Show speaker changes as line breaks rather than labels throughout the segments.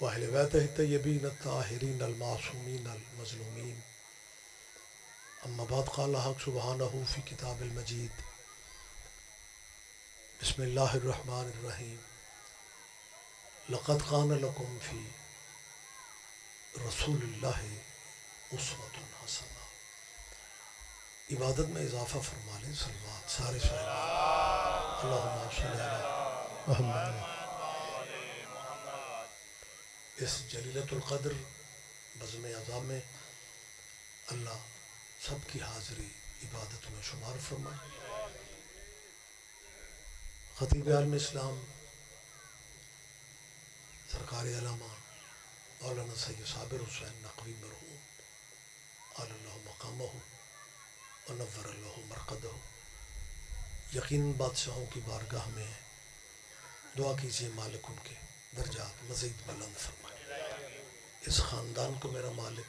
وأهل بيته الطيبين الطاهرين المعصومين المظلومين. أما بعد قال الله سبحانه في كتاب المجيد بسم الله الرحمن الرحيم لقد كان لكم في رسول الله اسوۃ حسنہ. عبادت میں اضافہ فرما لیں. صلوات سارے صلوات اللہم صلی علی محمد. اس جلیلۃ القدر بزم اعظام میں اللہ سب کی حاضری عبادت میں شمار فرمائے. خطیب عالم اسلام سرکار علامہ مولانا سید صابر حسین نقوی مرحوم علی اللہ مقامہ ونور اللہ مرقدہ یقیناً بادشاہوں کی بارگاہ میں دعا کیجیے مالک ان کے درجات مزید بلند فرمائے. اس خاندان کو میرا مالک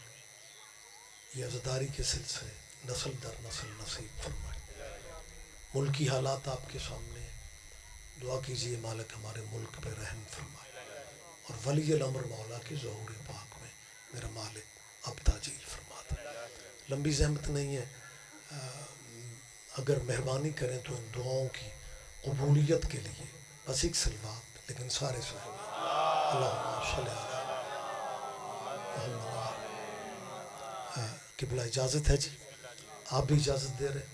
یہ عزاداری کے سلسلے نسل در نسل نصیب فرمائے. ملکی حالات آپ کے سامنے ہیں. دعا کیجیے مالک ہمارے ملک پہ رحم فرمائے اور ولی الامر مولا کے ظہور پاک میں میرا مالک اب تاجیل فرما دے. لمبی زحمت نہیں ہے، اگر مہربانی کریں تو ان دعاؤں کی قبولیت کے لیے بس ایک صلوات، لیکن سارے صلوات اللہم صلی علی محمد. قبلہ اجازت ہے جی، آپ بھی اجازت دے رہے ہیں.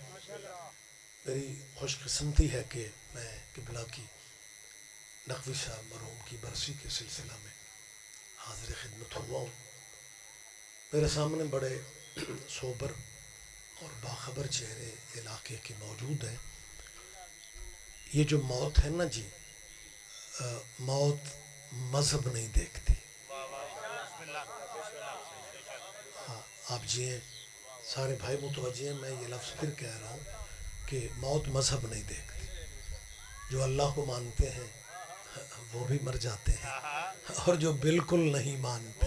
میری خوش قسمتی ہے کہ میں قبلہ کی نقوی صاحب مرحوم کی برسی کے سلسلہ میں حاضر خدمت ہوا ہوں. میرے سامنے بڑے سوبر اور باخبر چہرے علاقے کے موجود ہیں. یہ جو موت ہے نا جی، موت مذہب نہیں دیکھتی. ہاں آپ جی ہیں سارے بھائی متوجہ ہیں، میں یہ لفظ پھر کہہ رہا ہوں کہ موت مذہب نہیں دیکھتی. جو اللہ کو مانتے ہیں وہ بھی مر جاتے ہیں اور جو بالکل نہیں مانتے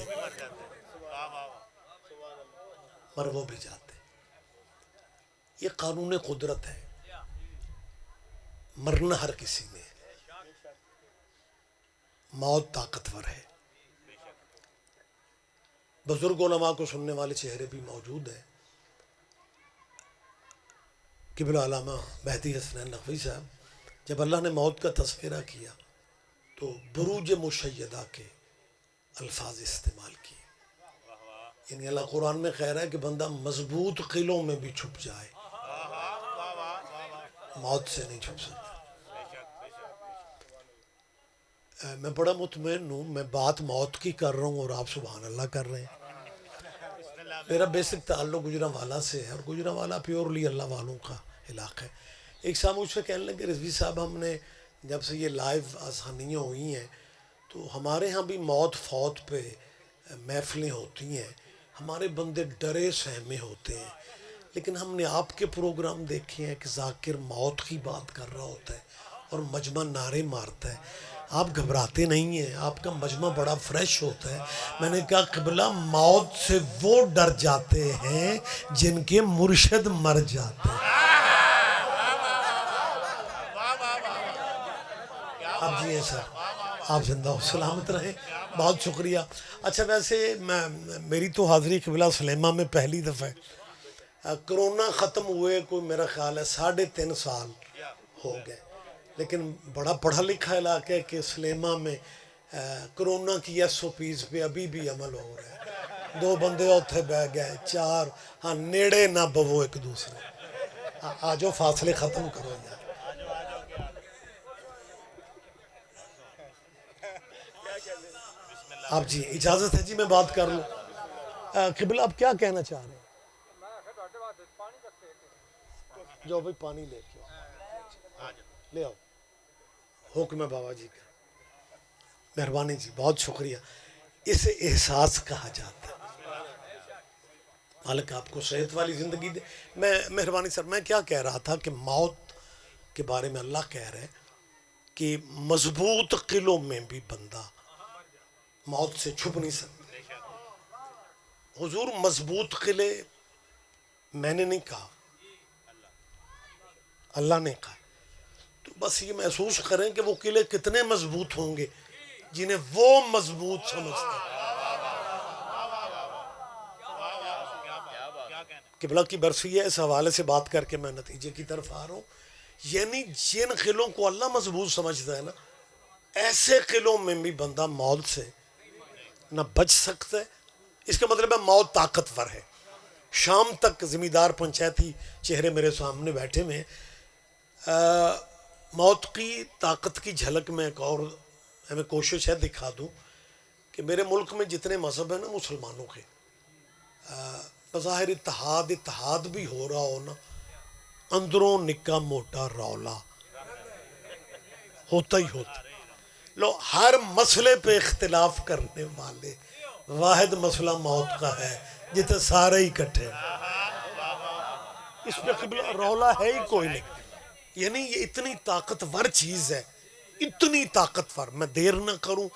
مر وہ بھی جاتے. یہ قانون قدرت ہے. مرنا ہر کسی نے، موت طاقتور ہے. بزرگ علماء کو سننے والے چہرے بھی موجود ہیں. قبلہ علامہ مہدی حسنین نقوی صاحب جب اللہ نے موت کا تذکرہ کیا تو بروج مشیدہ کے الفاظ استعمال کیے. یعنی اللہ قرآن میں کہہ رہا ہے کہ بندہ مضبوط قلعوں میں بھی چھپ جائے موت سے نہیں چھپ سکتا. میں بڑا مطمئن ہوں، میں بات موت کی کر رہا ہوں اور آپ سبحان اللہ کر رہے ہیں. میرا بیسک تعلق گجرانوالہ سے ہے اور گجرانوالہ پیورلی اللہ والوں کا علاقہ ہے. ایک صاحب مجھ سے کہنے لگے رضوی صاحب ہم نے جب سے یہ لائیو آسانیاں ہوئی ہیں تو ہمارے ہاں بھی موت فوت پہ محفلیں ہوتی ہیں، ہمارے بندے ڈرے سہمے ہوتے ہیں. لیکن ہم نے آپ کے پروگرام دیکھے ہیں کہ ذاکر موت کی بات کر رہا ہوتا ہے اور مجمع نعرے مارتا ہے. آپ گھبراتے نہیں ہیں، آپ کا مجمع بڑا فریش ہوتا ہے. میں نے کہا قبلہ موت سے وہ ڈر جاتے ہیں جن کے مرشد مر جاتے ہیں. آپ جی ہیں سر، آپ زندہ ہو سلامت رہیں، بہت شکریہ. اچھا ویسے میری تو حاضری قبلہ سلیمہ میں پہلی دفعہ ہے. کرونا ختم ہوئے کوئی میرا خیال ہے 3.5 سال ہو گئے، لیکن بڑا پڑھا لکھا علاقہ ہے کہ سلیمہ میں کرونا کی SOPs پہ ابھی بھی عمل ہو رہا ہے. 2 بندے اتھے بہ گئے، 4 ہاں نیڑے نہ بوو ایک دوسرے. آجو فاصلے ختم کرو یار. آپ جی اجازت ہے جی میں بات کر لوں. قبلہ آپ کیا کہنا چاہ رہے ہیں؟ جو بھائی پانی لے کے لے آؤ. حکم ہے بابا جی کا. مہربانی جی، بہت شکریہ. اسے احساس کہا جاتا ہے. مالک آپ کو صحت والی زندگی دے. میں مہربانی سر میں کیا کہہ رہا تھا کہ موت کے بارے میں اللہ کہہ رہے کہ مضبوط قلعوں میں بھی بندہ موت سے چھپ نہیں سکتا. حضور مضبوط قلعے میں نے نہیں کہا، اللہ نے کہا. تو بس یہ محسوس کریں کہ وہ قلعے کتنے مضبوط ہوں گے جنہیں وہ مضبوط سمجھتا ہے. قبلہ کی برسی ہے. اس حوالے سے بات کر کے میں نتیجے کی طرف آ رہا ہوں. یعنی جن قلوں کو اللہ مضبوط سمجھتا ہے نا، ایسے قلوں میں بھی بندہ موت سے نہ بچ سکتا ہے. اس کا مطلب ہے موت طاقتور ہے. شام تک زمیندار پنچایتی چہرے میرے سامنے بیٹھے ہوئے. موت کی طاقت کی جھلک میں ایک اور ہمیں کوشش ہے دکھا دوں کہ میرے ملک میں جتنے مذہب ہیں نا مسلمانوں کے، بظاہر اتحاد بھی ہو رہا ہو نا، اندروں نکا موٹا رولا ہوتا ہی ہوتا. لو ہر مسئلے پہ اختلاف کرنے والے واحد مسئلہ موت کا ہے جتنے سارے ہی اکٹھے ہیں. اس پہ قبلہ رولا ہے ہی کوئی نہیں. یعنی یہ اتنی طاقتور چیز ہے، اتنی طاقتور. میں دیر نہ کروں،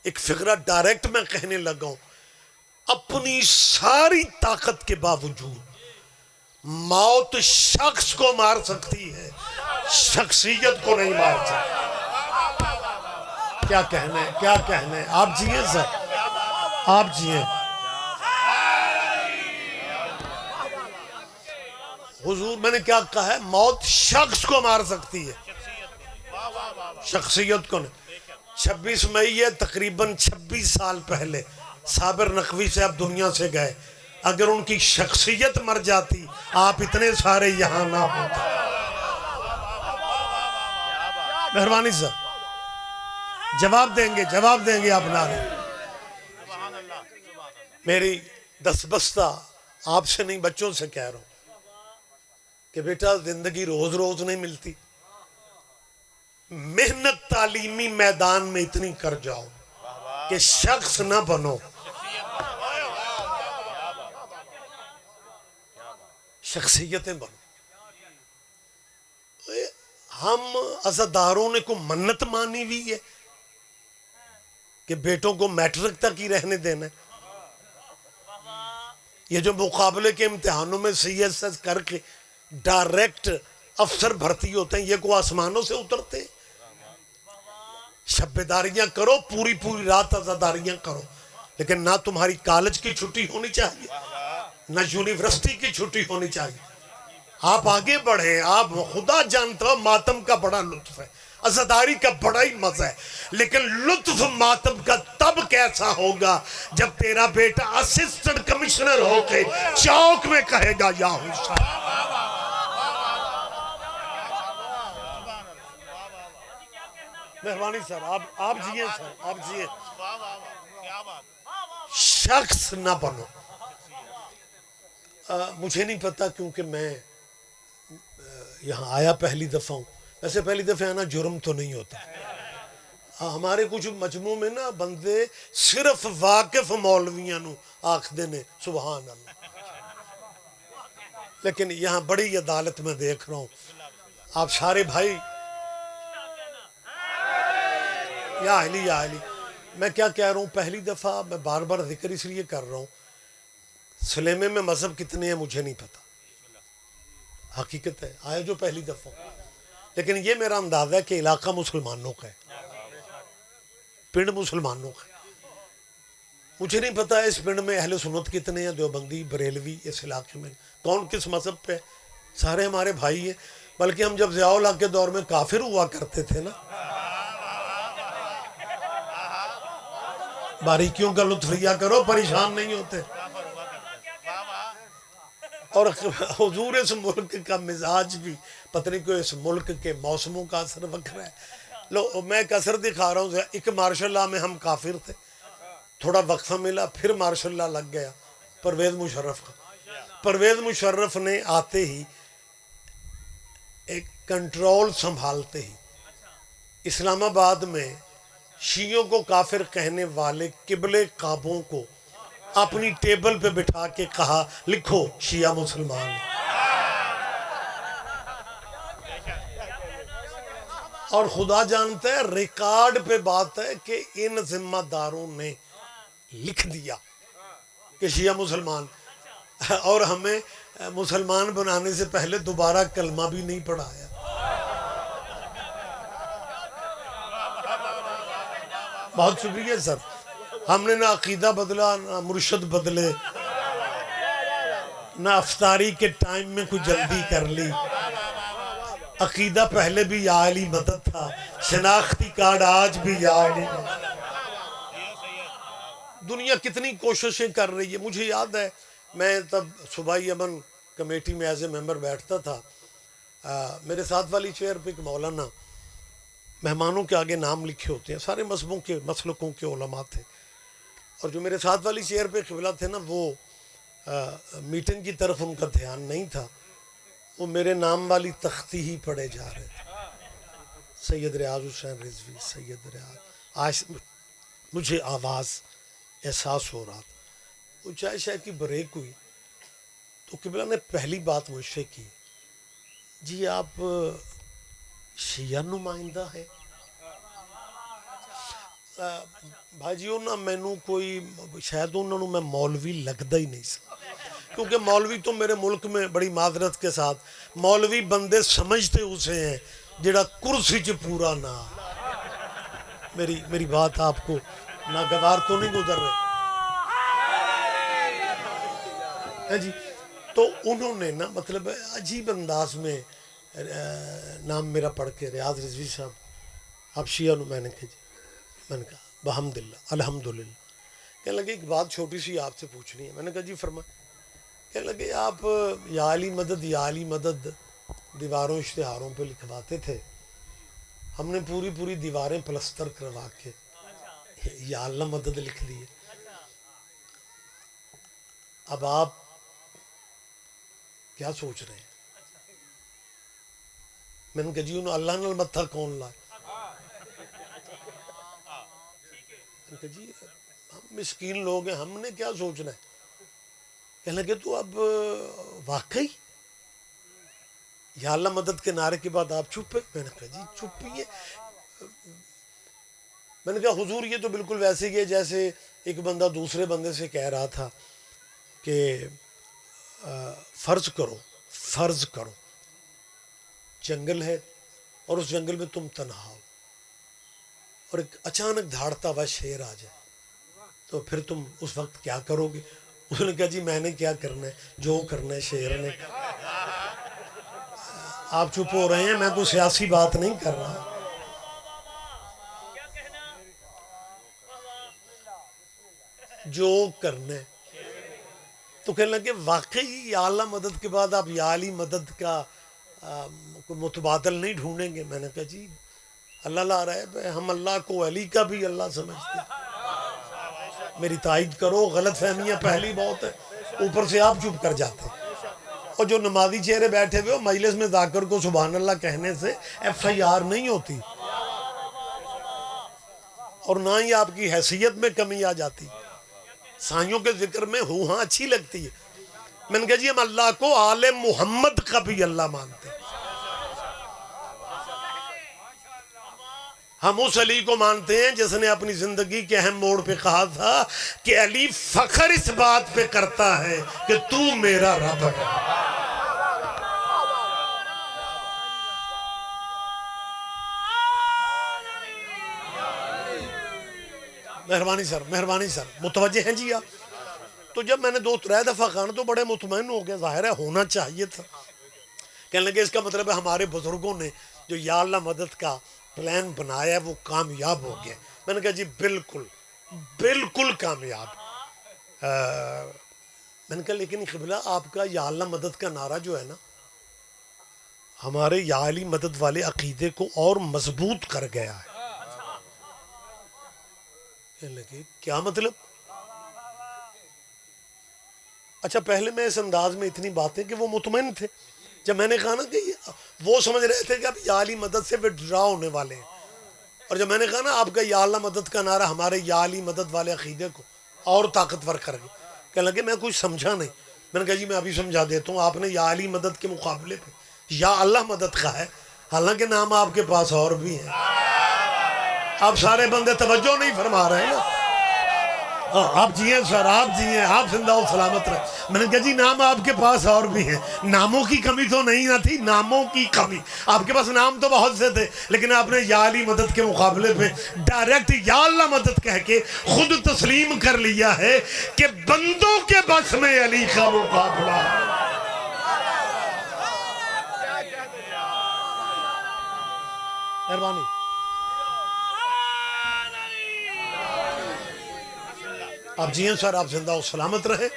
ایک فقرہ ڈائریکٹ میں کہنے لگا ہوں. اپنی ساری طاقت کے باوجود موت شخص کو مار سکتی ہے، شخصیت کو نہیں مار سکتی. کیا کہنا ہے، کیا کہنا ہے. آپ جیئے سر، آپ جیئے. حضور میں نے کیا کہا ہے؟ موت شخص کو مار سکتی ہے، شخصیت کو نہیں. 26 مئی ہے، تقریباً 26 سال پہلے صابر نقوی صاحب دنیا سے گئے. اگر ان کی شخصیت مر جاتی آپ اتنے سارے یہاں نہ ہوتے. مہربانی سر، جواب دیں گے آپ نارے. میری دستبستہ آپ سے نہیں بچوں سے کہہ رہا ہوں کہ بیٹا زندگی روز روز نہیں ملتی. محنت تعلیمی میدان میں اتنی کر جاؤ کہ شخص نہ بنو، شخصیتیں بنو. ہم عزاداروں نے کو منت مانی ہوئی ہے کہ بیٹوں کو میٹرک تک ہی رہنے دینا ہے. یہ جو مقابلے کے امتحانوں میں CSS کر کے ڈائریکٹ افسر بھرتی ہوتے ہیں، یہ کو آسمانوں سے اترتے ہیں. شبیداریاں کرو، پوری رات عزاداریاں کرو، لیکن نہ تمہاری کالج کی چھٹی ہونی چاہیے، نہ یونیورسٹی کی چھٹی ہونی چاہیے. آپ آگے بڑھیں. آپ خدا جانتا ہو ماتم کا بڑا لطف ہے، عزاداری کا بڑا ہی مزہ ہے، لیکن لطف ماتم کا تب کیسا ہوگا جب تیرا بیٹا اسسٹنٹ کمشنر ہو کے چوک میں کہے گا یا حسین. مہربانی سر، آپ جیئے سر، آپ جیئے. شخص نہ بنو. مجھے نہیں پتا کیونکہ میں یہاں آیا پہلی دفعہ ہوں. ویسے پہلی دفعہ آنا جرم تو نہیں ہوتا. ہمارے کچھ مجموع میں نا بندے صرف واقف مولویاں نو آخدے نے سبحان اللہ، لیکن یہاں بڑی عدالت میں دیکھ رہا ہوں. آپ سارے بھائی یا علی میں کیا کہہ رہا ہوں، پہلی دفعہ میں بار بار ذکر اس لیے کر رہا ہوں. سلیمے میں مذہب کتنے ہیں مجھے نہیں پتا، حقیقت ہے آیا جو پہلی دفعہ، لیکن یہ میرا اندازہ ہے کہ علاقہ مسلمانوں کا ہے، پنڈ مسلمانوں کا ہے. مجھے نہیں پتا اس پنڈ میں اہل سنت کتنے ہیں، دیوبندی بریلوی اس علاقے میں کون کس مذہب پہ. سارے ہمارے بھائی ہیں. بلکہ ہم جب ضیاء الحق کے دور میں کافر ہوا کرتے تھے نا، باریکیوں کا لطف لیا کرو، پریشان نہیں ہوتے. اور حضور اس ملک کا مزاج بھی پتہ نہیں کوئی اس ملک کے موسموں کا اثر وکھرا ہے. لو میں ایک اثر دکھا رہا ہوں. ایک مارشاء اللہ میں ہم کافر تھے، تھوڑا وقفہ ملا، پھر مارشاء اللہ لگ گیا پرویز مشرف کا. پرویز مشرف نے آتے ہی ایک کنٹرول سنبھالتے ہی اسلام آباد میں شیعوں کو کافر کہنے والے قبلے کعبوں کو اپنی ٹیبل پہ بٹھا کے کہا لکھو شیعہ مسلمان. اور خدا جانتا ہے ریکارڈ پہ بات ہے کہ ان ذمہ داروں نے لکھ دیا کہ شیعہ مسلمان، اور ہمیں مسلمان بنانے سے پہلے دوبارہ کلمہ بھی نہیں پڑھایا. بہت شکریہ سر. ہم نے نہ عقیدہ بدلا، نہ مرشد بدلے، نہ افطاری کے ٹائم میں کوئی جلدی کر لی. عقیدہ پہلے بھی یا علی مدد تھا، شناختی کارڈ آج بھی یا علی مدد. دنیا کتنی کوششیں کر رہی ہے. مجھے یاد ہے میں تب صوبائی امن کمیٹی میں ایز اے ممبر بیٹھتا تھا. میرے ساتھ والی چیئر پہ ایک مولانا، مہمانوں کے آگے نام لکھے ہوتے ہیں، سارے مذہبوں کے مسلکوں کے علماء تھے، اور جو میرے ساتھ والی چیئر پہ قبلہ تھے نا، وہ میٹنگ کی طرف ان کا دھیان نہیں تھا، وہ میرے نام والی تختی ہی پڑھے جا رہے تھے. سید ریاض حسین رضوی، سید ریاض. آج مجھے آواز احساس ہو رہا تھا. وہ چائے شاہ کی بریک ہوئی تو قبلہ نے پہلی بات مجھ سے کی، جی آپ شیعہ نمائندہ ہے؟ بھائیو نا مینوں کوئی شاید انہوں نے میں مولوی لگتا ہی نہیں سا، کیونکہ مولوی تو میرے ملک میں بڑی معذرت کے ساتھ مولوی بندے سمجھتے اسے ہیں جڑا کرسی چ پورا نہ. میری بات آپ کو ناگوار تو نہیں گزر رہے ہے جی. تو انہوں نے نا مطلب عجیب انداز میں نام میرا پڑھ کے، ریاض رضوی صاحب آپ شیعہ میں نے کہا جی، میں نے کہا بحمداللہ الحمدللہ. کہنے لگے ایک بات چھوٹی سی آپ سے پوچھنی ہے. میں نے کہا جی فرمائیں. کہنے لگے آپ یا علی مدد یا علی مدد دیواروں اشتہاروں پہ لکھواتے تھے، ہم نے پوری دیواریں پلستر کروا کے یا اللہ مدد لکھ دی ہے. اب آپ کیا سوچ رہے ہیں؟ میں نے کہا جی انہوں اللہ نال متھا کون لائے؟ میں نے کہا جی ہم مسکین لوگ ہیں، ہم نے کیا سوچنا ہے؟ کہنے لگے تو اب واقعی یا اللہ مدد کے نعرے کے بعد آپ چپ ہے؟ میں نے کہا جی چپ ہی ہے. میں نے کہا حضور یہ تو بالکل ویسے ہی ہے جیسے ایک بندہ دوسرے بندے سے کہہ رہا تھا کہ فرض کرو جنگل ہے اور اس جنگل میں تم تنہا ہو اور ایک اچانک دھاڑتا ہوا شیر آ جائے تو پھر تم اس وقت کیا کرو گے؟ اس نے کہا جی میں نے کیا کرنا ہے، جو کرنا ہے شیر نے. آپ چپ ہو رہے ہیں، میں کوئی سیاسی بات نہیں کر رہا. جو کرنا ہے تو کہنے لگے واقعی یا اللہ مدد کے بعد آپ یا علی مدد کا متبادل نہیں ڈھونڈیں گے؟ میں نے کہا جی اللہ لا رہا ہے، ہم اللہ کو علی کا بھی اللہ سمجھتے ہیں. میری تائید کرو، غلط فہمیاں پہلی بہت ہے، اوپر سے آپ چپ کر جاتے ہیں. اور جو نمازی چہرے بیٹھے ہوئے مجلس میں ذاکر کو سبحان اللہ کہنے سے FIR نہیں ہوتی اور نہ ہی آپ کی حیثیت میں کمی آ جاتی. سائیوں کے ذکر میں ہاں اچھی لگتی ہے. میں نے کہا جی ہم اللہ کو آل محمد کا بھی اللہ مانتے ہیں. ہم اس علی کو مانتے ہیں جس نے اپنی زندگی کے اہم موڑ پہ کہا تھا کہ علی فخر اس بات پہ کرتا ہے کہ تو میرا رب ہے. مہربانی سر متوجہ ہیں جی آپ؟ تو جب میں نے 2-3 دفعہ کہا تو بڑے مطمئن ہو گیا، ظاہر ہے ہونا چاہیے تھا. کہنے لگے اس کا مطلب ہے ہمارے بزرگوں نے جو یا اللہ مدد کا پلان بنایا وہ کامیاب ہو گیا. میں نے کہا جی بالکل کامیاب. میں نے کہا لیکن قبلہ آپ کا یا اللہ مدد کا نعرہ جو ہے نا ہمارے یا علی مدد والے عقیدے کو اور مضبوط کر گیا ہے. کہنے لگے کیا مطلب؟ اچھا پہلے میں اس انداز میں اتنی باتیں کہ وہ مطمئن تھے. جب میں نے کہا نا کہ وہ سمجھ رہے تھے کہ اب یا علی مدد سے وڈرا ہونے والے ہیں، اور جب میں نے کہا نا آپ کا یا اللہ مدد کا نعرہ ہمارے یا علی مدد والے عقیدے کو اور طاقتور کر گیا. کہنے لگے میں کچھ سمجھا نہیں. میں نے کہا جی میں ابھی سمجھا دیتا ہوں. آپ نے یا علی مدد کے مقابلے پہ یا اللہ مدد کا ہے، حالانکہ نام آپ کے پاس اور بھی ہیں. آپ سارے بندے توجہ نہیں فرما رہے ہیں نا. آپ جیے سر، آپ جیے، آپ زندہ و سلامت رہے۔ میں نے کہا جی نام آپ کے پاس اور بھی ہیں، ناموں کی کمی تو نہیں نہ تھی، ناموں کی کمی۔ آپ کے پاس نام تو بہت سے تھے، لیکن آپ نے یا علی مدد کے مقابلے میں ڈائریکٹ یا اللہ مدد کہہ کے خود تسلیم کر لیا ہے کہ بندوں کے بس میں علی کا مقابلہ۔ مہربانی۔ آپ جیئے سر، آپ زندہ و سلامت رہے۔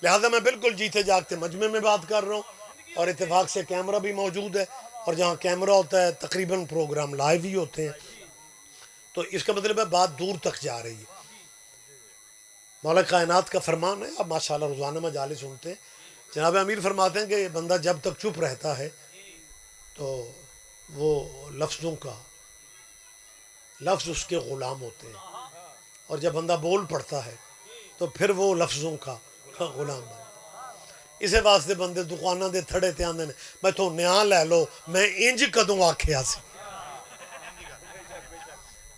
لہذا میں بالکل جیتے جاگتے مجمع میں بات کر رہا ہوں، اور اتفاق سے کیمرہ بھی موجود ہے، اور جہاں کیمرہ ہوتا ہے تقریباً پروگرام لائیو ہی ہوتے ہیں، تو اس کا مطلب ہے بات دور تک جا رہی ہے۔ مولا کائنات کا فرمان ہے، اب ماشاءاللہ روزانہ مجالس سنتے ہیں، جناب امیر فرماتے ہیں کہ بندہ جب تک چپ رہتا ہے تو وہ لفظ اس کے غلام ہوتے ہیں، اور جب بندہ بول پڑتا ہے تو پھر وہ لفظوں کا غلام بنتا ہے۔ اسے واسطے بندے دکانہ دے تھڑے تے آندے نے میں تو نیاں لے لو، میں انج کدوں آکھیا سی۔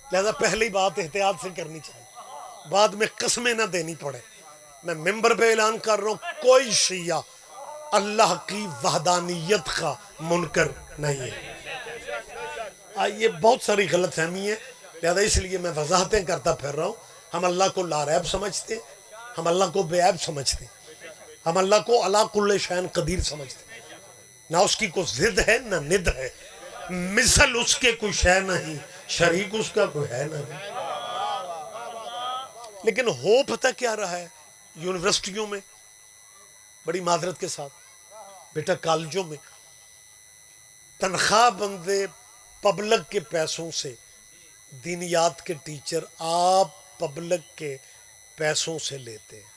لہذا پہلی بات احتیاط سے کرنی چاہیے، بعد میں قسمیں نہ دینی پڑے۔ میں ممبر پہ اعلان کر رہا ہوں، کوئی شیعہ اللہ کی وحدانیت کا منکر نہیں ہے۔ یہ بہت ساری غلط فہمی ہے، لہذا اس لیے میں وضاحتیں کرتا پھر رہا ہوں۔ ہم اللہ کو لاریب سمجھتے ہیں، ہم اللہ کو بے عیب سمجھتے ہیں، ہم اللہ کو علی کل شیء قدیر سمجھتے ہیں۔ نہ اس کی کوئی ضد ہے نہ ند ہے، مثل اس کے کوئی شے نہیں، شریک اس کا کوئی ہے نہیں۔ لیکن ہو پتہ کیا رہا ہے، یونیورسٹیوں میں بڑی معذرت کے ساتھ، بیٹا کالجوں میں تنخواہ بندے پبلک کے پیسوں سے، دینیات کے ٹیچر آپ پبلک کے پیسوں سے لیتے ہیں،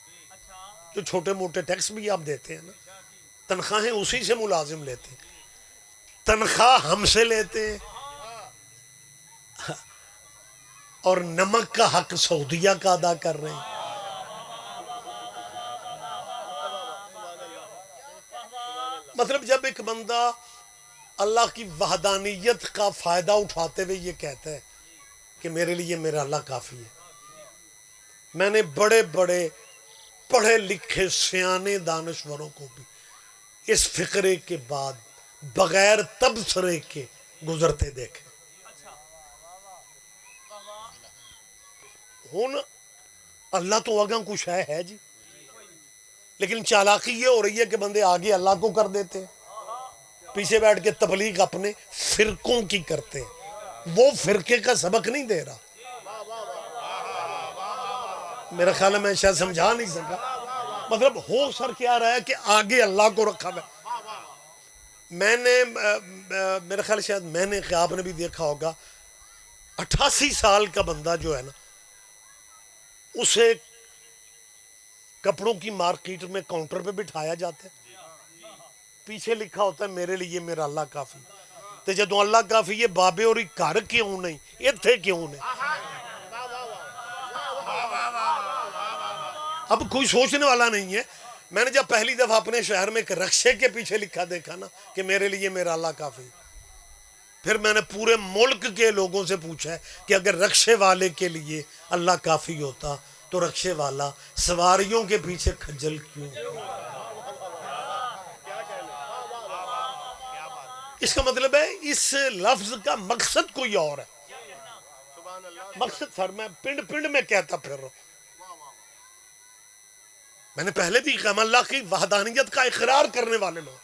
جو چھوٹے موٹے ٹیکس بھی آپ دیتے ہیں نا، تنخواہیں اسی سے ملازم لیتے ہیں، تنخواہ ہم سے لیتے ہیں، اور نمک کا حق سعودیہ کا ادا کر رہے ہیں۔ مطلب جب ایک بندہ اللہ کی وحدانیت کا فائدہ اٹھاتے ہوئے یہ کہتا ہے کہ میرے لیے میرا اللہ کافی ہے۔ میں نے بڑے بڑے پڑھے لکھے سیانے دانشوروں کو بھی اس فقرے کے بعد بغیر تبصرے کے گزرتے دیکھے۔ ہن اللہ تو آگاں کچھ ہے جی، لیکن چالاکی یہ ہو رہی ہے کہ بندے آگے اللہ کو کر دیتے ہیں، پیچھے بیٹھ کے تبلیغ اپنے فرقوں کی کرتے ہیں۔ وہ فرقے کا سبق نہیں دے رہا، میرا خیال ہے میں شاید سمجھا نہیں سکا۔ مطلب ہو سر کیا رہا ہے کہ آگے اللہ کو رکھا ہے۔ میں نے میرا خیال شاید میں نے کہ آپ نے بھی دیکھا ہوگا، 88 سال کا بندہ جو ہے نا، اسے کپڑوں کی مارکیٹ میں کاؤنٹر پہ بٹھایا جاتا ہے، پیچھے لکھا ہوتا ہے میرے لیے میرا اللہ کافی۔ تو جدوں اللہ کافی ہے بابے اور گھر کیوں نہیں، اتھے کیوں نہیں؟ اب کوئی سوچنے والا نہیں ہے۔ میں نے جب پہلی دفعہ اپنے شہر میں ایک رکشے کے پیچھے لکھا دیکھا نا کہ میرے لیے میرا اللہ کافی، پھر میں نے پورے ملک کے لوگوں سے پوچھا ہے کہ اگر رکشے والے کے لیے اللہ کافی ہوتا تو رکشے والا سواریوں کے پیچھے کھجل کیوں؟ اس کا مطلب ہے اس لفظ کا مقصد کوئی اور ہے۔ مقصد سر میں پنڈ پنڈ میں کہتا پھر رہا ہوں، میں نے پہلے بھی کہا اللہ کی وحدانیت کا اقرار کرنے والے لوگ،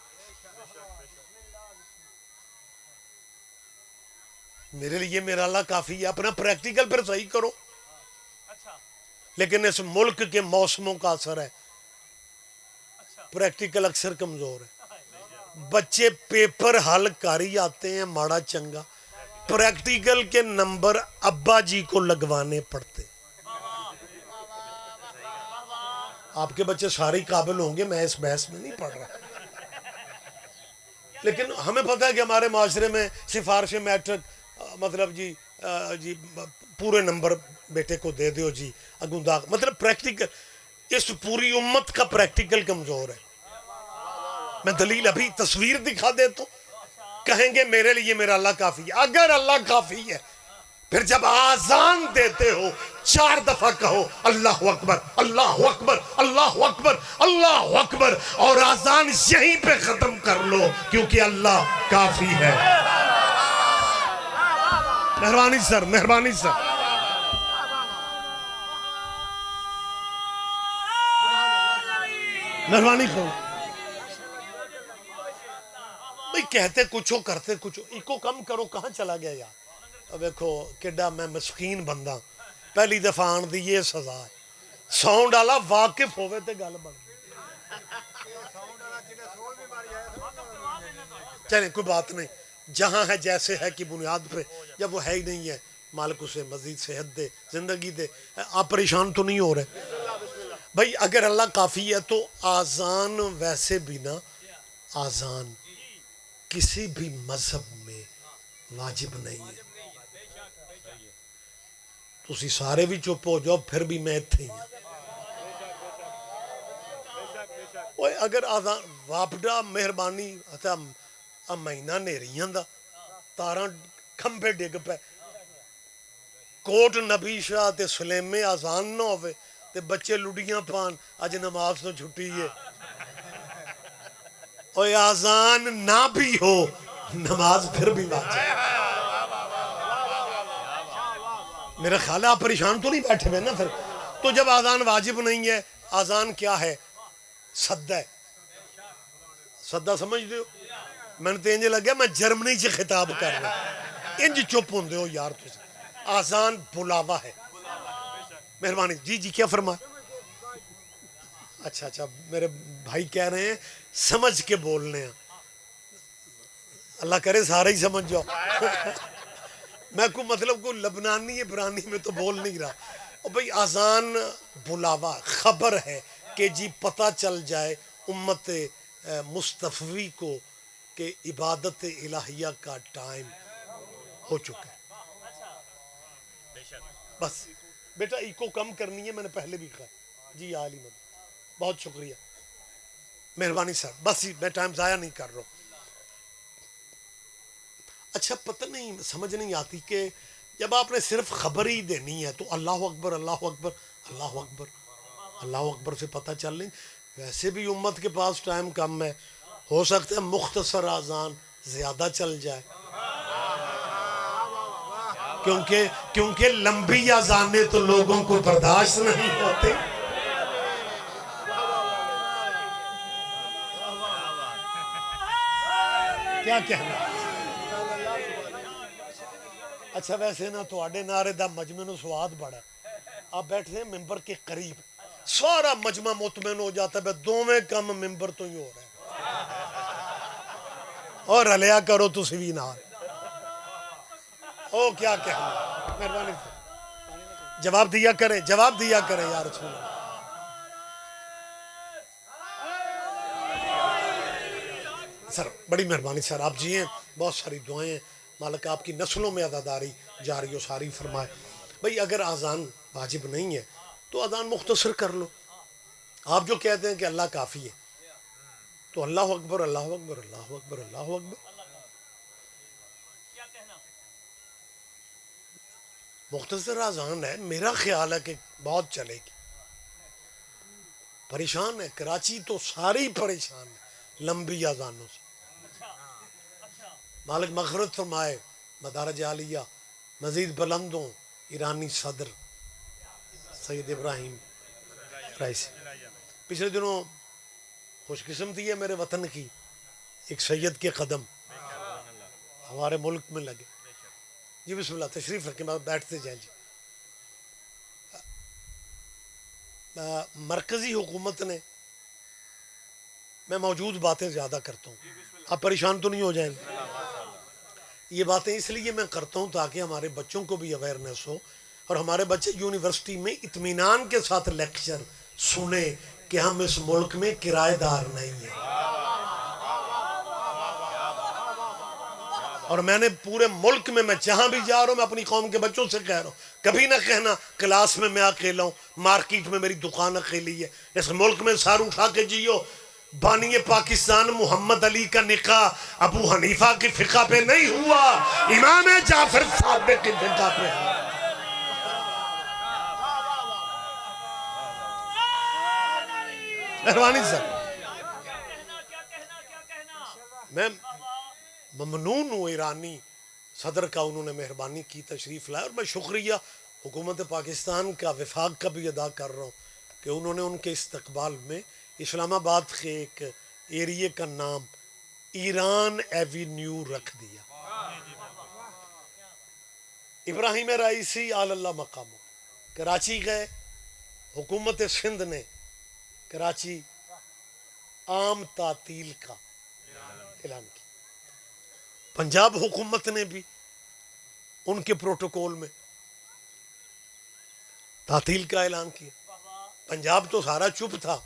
میرے لیے میرا اللہ کافی ہے، اپنا پریکٹیکل پھر صحیح کرو۔ لیکن اس ملک کے موسموں کا اثر ہے، پریکٹیکل اکثر کمزور ہے۔ بچے پیپر حل کاری آتے ہیں ماڑا چنگا، پریکٹیکل کے نمبر ابا جی کو لگوانے پڑتے۔ آپ کے بچے سارے قابل ہوں گے، میں اس بحث میں نہیں پڑھ رہا، لیکن ہمیں پتہ ہے کہ ہمارے معاشرے میں سفارش میٹرک مطلب جی پورے نمبر بیٹے کو دے دیو جی اگوں داغ، مطلب پریکٹیکل اس پوری امت کا پریکٹیکل کمزور ہے۔ میں دلیل ابھی تصویر دکھا دے تو کہیں گے میرے لیے میرا اللہ کافی ہے۔ اگر اللہ کافی ہے پھر جب آذان دیتے ہو 4 دفعہ کہو اللہ اکبر اللہ اکبر اللہ اکبر اللہ اکبر، اور آذان یہیں پہ ختم کر لو، کیونکہ اللہ کافی ہے۔ مہربانی سر، مہربانی سر۔ مہربانی کرو بھئی، کہتے کچھ ہو کرتے کچھ ہو، ایک کو کم کرو، کہاں چلا گیا یار؟ اب دیکھو کڈا میں مسکین بندہ، پہلی دفعہ آن دی یہ سزا ہے، ساؤنڈ والا واقف ہوئے تے گل بن چلیں کوئی بات نہیں، جہاں ہے جیسے ہے کی بنیاد پہ، جب وہ ہے ہی نہیں ہے مالک اسے مزید صحت دے، زندگی دے، آپ پریشان تو نہیں ہو رہے بھائی؟ اگر اللہ کافی ہے تو آذان ویسے بھی نا، آذان کسی بھی مذہب میں واجب نہیں ہے۔ تسی سارے بھی چپ ہو جاؤ پھر بھی میں اتھے ہی ہوں۔ اگر آذان واپڈا مہربانی مہینہ نیریاں دا تاراں کھمبے ڈگ پہ، کوٹ نبی شاہ تے سلیمے آذان نہ ہوئے تے بچے لڑیاں پان اج نماز تو چھٹی ہے، اور آذان نہ بھی ہو نماز پھر بھی واجب۔ میرا خیال ہے آپ پریشان تو نہیں بیٹھے ہوئے نا پھر؟ تو جب آذان واجب نہیں ہے، آذان کیا ہے؟ صدہ ہے۔ صدہ سمجھ دے ہو؟ میں نے تینجے لگیا میں جرمنی سے خطاب کر رہا، انج چپ ہوں دے ہو یار تجھے۔ آذان بلاوا ہے۔ مہربانی جی جی کیا فرمائے؟ اچھا میرے بھائی کہہ رہے ہیں سمجھ کے بولنے ہیں، اللہ کرے سارے ہی سمجھ جاؤ۔ میں کو مطلب کو لبنانی عبرانی میں تو بول نہیں رہا۔ اور بھئی آذان بلاوا خبر ہے کہ جی پتہ چل جائے امت مصطفی کو کہ عبادت الہیہ کا ٹائم ہو چکا ہے۔ بس بیٹا ایکو کم کرنی ہے، میں نے پہلے بھی کہا جی عالی مدد، بہت شکریہ مہربانی سر، بس میں ٹائم ضائع نہیں کر رہا ہوں۔ اچھا پتہ نہیں سمجھ نہیں آتی کہ جب آپ نے صرف خبر ہی دینی ہے تو اللہ اکبر اللہ اکبر اللہ اکبر اللہ اکبر سے پتہ چل نہیں، ویسے بھی امت کے پاس ٹائم کم ہے، ہو سکتا ہے مختصر آذان زیادہ چل جائے، کیونکہ لمبی آذانیں تو لوگوں کو برداشت نہیں ہوتے۔ کیا کہنا؟ اچھا ویسے نا تو آڈے نعرے دا مجمع سواد بڑا ہے، آپ بیٹھتے ہیں ممبر کے قریب، سارا مجمع مطمئن ہو جاتا ہے دوویں کم ممبر تو ہی ہو رہا ہے، اور رلیا کرو تو سوی نال۔ او کیا کہنا؟ مہربانی جواب دیا کریں یا رسول اللہ۔ سر بڑی مہربانی سر، آپ جی ہیں، بہت ساری دعائیں ہیں، مالک آپ کی نسلوں میں عزاداری جاری و ساری فرمائے۔ بھئی اگر آذان واجب نہیں ہے تو آذان مختصر کر لو، آپ جو کہتے ہیں کہ اللہ کافی ہے تو اللہ اکبر اللہ اکبر اللہ اکبر اللہ اکبر، مختصر آذان ہے، میرا خیال ہے کہ بہت چلے گی۔ پریشان ہے کراچی تو ساری پریشان ہے لمبی آذانوں سے، مالک مغفرت فرمائے، مدارج عالیہ مزید بلندوں، ایرانی صدر سید ابراہیم رائسی۔ پچھلے دنوں خوش قسمتی ہے میرے وطن کی، ایک سید کے قدم ہمارے ملک میں لگے۔ جی بسم اللہ تشریف رکھیں، بیٹھتے جائیں جی۔ مرکزی حکومت نے، میں موجود باتیں زیادہ کرتا ہوں، آپ پریشان تو نہیں ہو جائیں گے؟ یہ باتیں اس لیے میں کرتا ہوں تاکہ ہمارے بچوں کو بھی اویئرنیس ہو، اور ہمارے بچے یونیورسٹی میں اطمینان کے ساتھ لیکچر سنیں کہ ہم اس ملک میں کرایہ دار نہیں ہیں۔ اور میں نے پورے ملک میں جہاں بھی جا رہا ہوں میں اپنی قوم کے بچوں سے کہہ رہا ہوں، کبھی نہ کہنا کلاس میں اکیلا ہوں، مارکیٹ میں میری دکان اکیلی ہے، اس ملک میں سار اٹھا کے جیو، بانی پاکستان محمد علی کا نکاح ابو حنیفہ کی فقہ پہ نہیں ہوا، امام جعفر صادق کی فقہ پہ ہے۔ مہربانی صاحب، میں ممنون ہوں ایرانی صدر کا، انہوں نے مہربانی کی تشریف لائے، اور میں شکریہ حکومت پاکستان کا وفاق کا بھی ادا کر رہا ہوں کہ انہوں نے ان کے استقبال میں اسلام آباد کے ایک ایریے کا نام ایران ایوینیو رکھ دیا۔ ابراہیم رئیسی آل اللہ مقامہ کراچی گئے، حکومت سندھ نے کراچی عام تعطیل کا اعلان کیا، پنجاب حکومت نے بھی ان کے پروٹوکول میں تعطیل کا اعلان کیا۔ پنجاب تو سارا چپ تھا،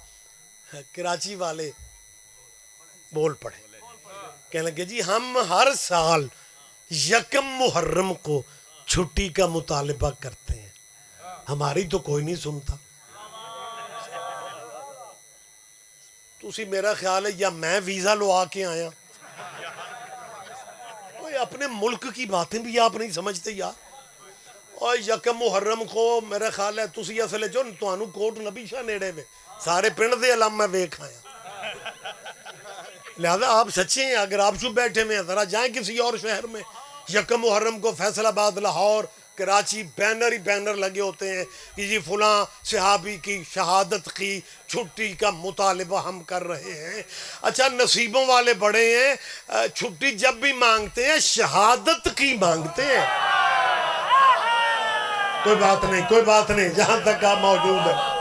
کراچی والے بول پڑے، کہنے لگے جی ہم ہر سال یکم محرم کو چھٹی کا مطالبہ کرتے ہیں، ہماری تو کوئی نہیں سنتا۔ تو اسی میرا خیال ہے یا میں ویزا لو آ کے آیا، اپنے ملک کی باتیں بھی آپ نہیں سمجھتے یار۔ اور یکم محرم کو میرا خیال ہے تسی اصلے جو تانوں کوٹ نبی شاہ نیڑے میں سارے پنڈ دے علم میں ویکھ آیا، لہذا آپ سچے ہیں۔ اگر آپ چپ بیٹھے میں ذرا جائیں کسی اور شہر میں، یکم محرم کو فیصل آباد، لاہور، کراچی بینر ہی بینر لگے ہوتے ہیں کہ جی فلاں صحابی کی شہادت کی چھٹی کا مطالبہ ہم کر رہے ہیں۔ اچھا نصیبوں والے بڑے ہیں، چھٹی جب بھی مانگتے ہیں شہادت کی مانگتے ہیں۔ کوئی بات نہیں، کوئی بات نہیں، جہاں تک آپ موجود ہیں۔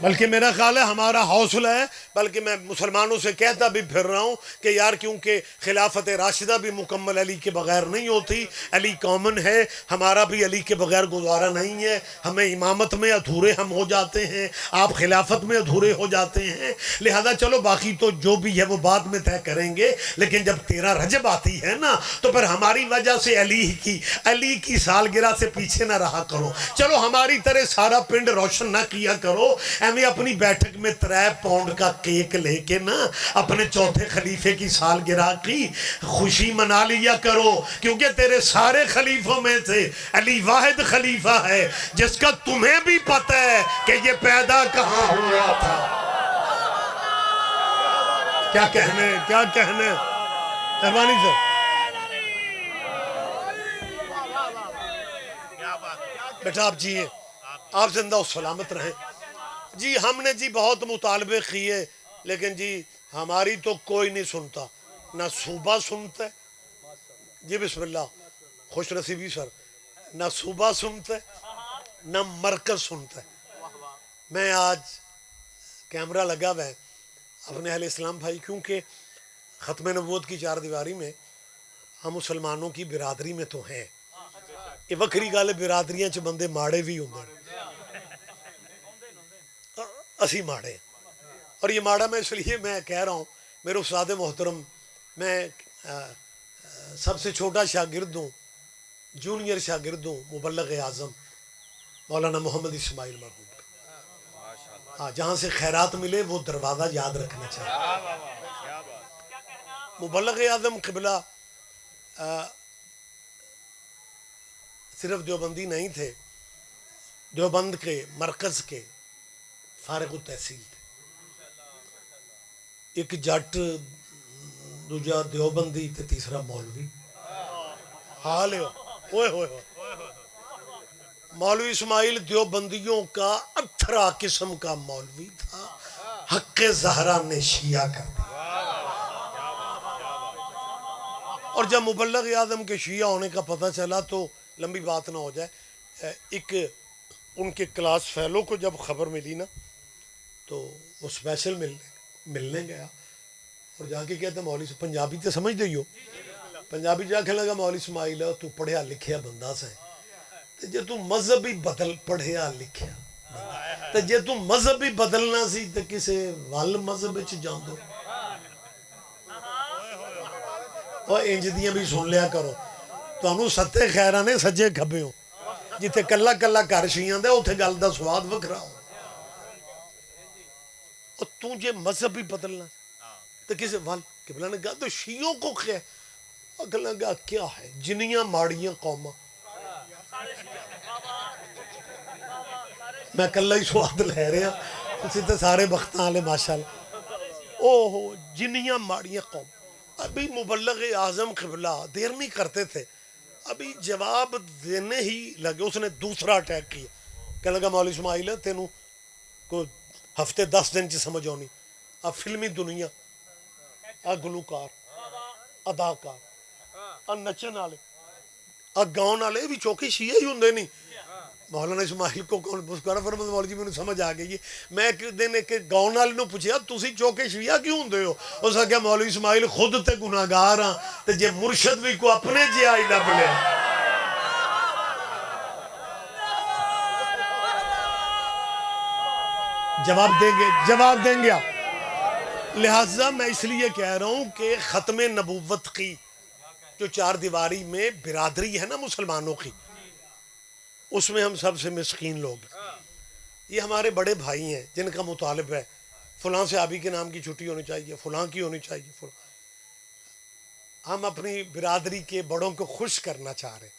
بلکہ میرا خیال ہے ہمارا حوصلہ ہے، بلکہ میں مسلمانوں سے کہتا بھی پھر رہا ہوں کہ یار کیونکہ خلافت راشدہ بھی مکمل علی کے بغیر نہیں ہوتی، علی کامن ہے، ہمارا بھی علی کے بغیر گزارا نہیں ہے، ہمیں امامت میں ادھورے ہم ہو جاتے ہیں، آپ خلافت میں ادھورے ہو جاتے ہیں، لہذا چلو باقی تو جو بھی ہے وہ بعد میں طے کریں گے، لیکن جب 13 رجب آتی ہے نا تو پھر ہماری وجہ سے علی کی سالگرہ سے پیچھے نہ رہا کرو، چلو ہماری طرح سارا پنڈ روشن نہ کیا کرو، ایویں اپنی بیٹھک میں 3 پاؤنڈ کا کیک لے کے نا اپنے چوتھے خلیفے کی سالگرہ کی خوشی منا لیا کرو، کیونکہ تیرے سارے خلیفوں میں سے علی واحد خلیفہ ہے جس کا تمہیں بھی پتہ ہے کہ یہ پیدا کہاں ہوا تھا۔ کیا کہنے، کیا کہنے، مہربانی سے بیٹا آپ جی ہیں، آپ زندہ و سلامت رہیں۔ جی ہم نے جی بہت مطالبے کیے، لیکن جی ہماری تو کوئی نہیں سنتا، نہ صوبہ سنتا ہے، جی بسم اللہ خوش نصیبی سر، نہ صوبہ سنتا ہے نہ مرکز سنتا ہے۔ میں آج کیمرہ لگا ہوا ہے اپنے اہل اسلام بھائی، کیونکہ ختم نبوت کی 4 دیواری میں ہم مسلمانوں کی برادری میں تو ہیں، یہ وکری گل برادریاں چ بندے ماڑے بھی ہوں، اسی ماڑے ہیں، اور یہ ماڑا میں اس لیے میں کہہ رہا ہوں، میرے استاد محترم، میں سب سے چھوٹا شاگرد ہوں، جونیئر شاگرد ہوں مبلغ اعظم مولانا محمد اسماعیل مرحوم کا۔ ہاں جہاں سے خیرات ملے وہ دروازہ یاد رکھنا چاہیے۔ مبلغ اعظم قبلہ صرف دیوبندی نہیں تھے، دیوبند کے مرکز کے فارغ التحصیل تھے، ایک جٹ، دوجا دیوبندی تے تیسرا مولوی۔ حال ہے ہوئے ہوئے مولوی اسماعیل دیوبندیوں کا اتھرا قسم کا مولوی تھا، حق زہرا نے شیعہ کر دیا۔ اور جب مبلغ اعظم کے شیعہ ہونے کا پتہ چلا تو لمبی بات نہ ہو جائے، ایک ان کے کلاس فیلو کو جب خبر ملی نا تو وہ اسپیشل ملنے گیا اور جا کے کہتا مولوی سے، پنجابی تے سمجھ دے ہو، پنجابی جا کے لگا مولوی اسماعیل تو پڑھیا لکھیا بندہ سے، تے جے تو مذہب ہی بدل پڑھیا لکھیا تے جے تو مذہب ہی بدلنا سی تے کسے وال مذہب وچ جاندو۔ اور انج دیاں بھی سن لیا کرو، تانوں ستے خیراں نے سجے کھبے ہو، ਜਿੱਥੇ ਕੱਲਾ ਕੱਲਾ ਘਰ ਸ਼ੀਆਂ ਦਾ ਉੱਥੇ ਗੱਲ ਦਾ ਸਵਾਦ ਵੱਖਰਾ ਹੋ। اور تجھے مذہب بھی بدلنا تو کسی قبلہ نے کہا تو شیعوں کو کیا اگلا کہا کیا ہے جنیاں ماڑیاں قوماں میں کلہ ہی سواد لے رہا اسی تو سارے بختاں والے ماشاءاللہ اوہ جنیاں ماڑیاں قوم. ابھی مبلغ اعظم قبلہ دیر نہیں کرتے تھے ابھی جواب دینے ہی لگے. اس نے دوسرا اٹیک کیا کہنے لگا مولوی اسماعیل تینوں کو ہفتے 10 دن چ سمجھ آنی آ فلمی دنیا آ گلوکار اداکار آ نچن والے آ گاؤن والے بھی چوکے شیعہ ہی ہوندے نہیں. مولانا اسماعیل کو کون مسکرا فرمایا مولوی جی مجھے سمجھ آ گئی. میں ایک دن ایک گاؤن والے نو پوچھیا تسی چوکے شیعہ کیوں ہوندے ہو؟ اس نے کہا مولوی اسماعیل خود تے گناہگار ہاں تے جے مرشد بھی کو اپنے جہا ہی لب لیا. جواب دیں گے لہٰذا میں اس لیے کہہ رہا ہوں کہ ختم نبوت کی جو 4 دیواری میں برادری ہے نا مسلمانوں کی اس میں ہم سب سے مسکین لوگ ہیں. یہ ہمارے بڑے بھائی ہیں جن کا مطالب ہے فلاں صحابی کے نام کی چھٹی ہونی چاہیے فلاں کی ہونی چاہیے فلاں. ہم اپنی برادری کے بڑوں کو خوش کرنا چاہ رہے ہیں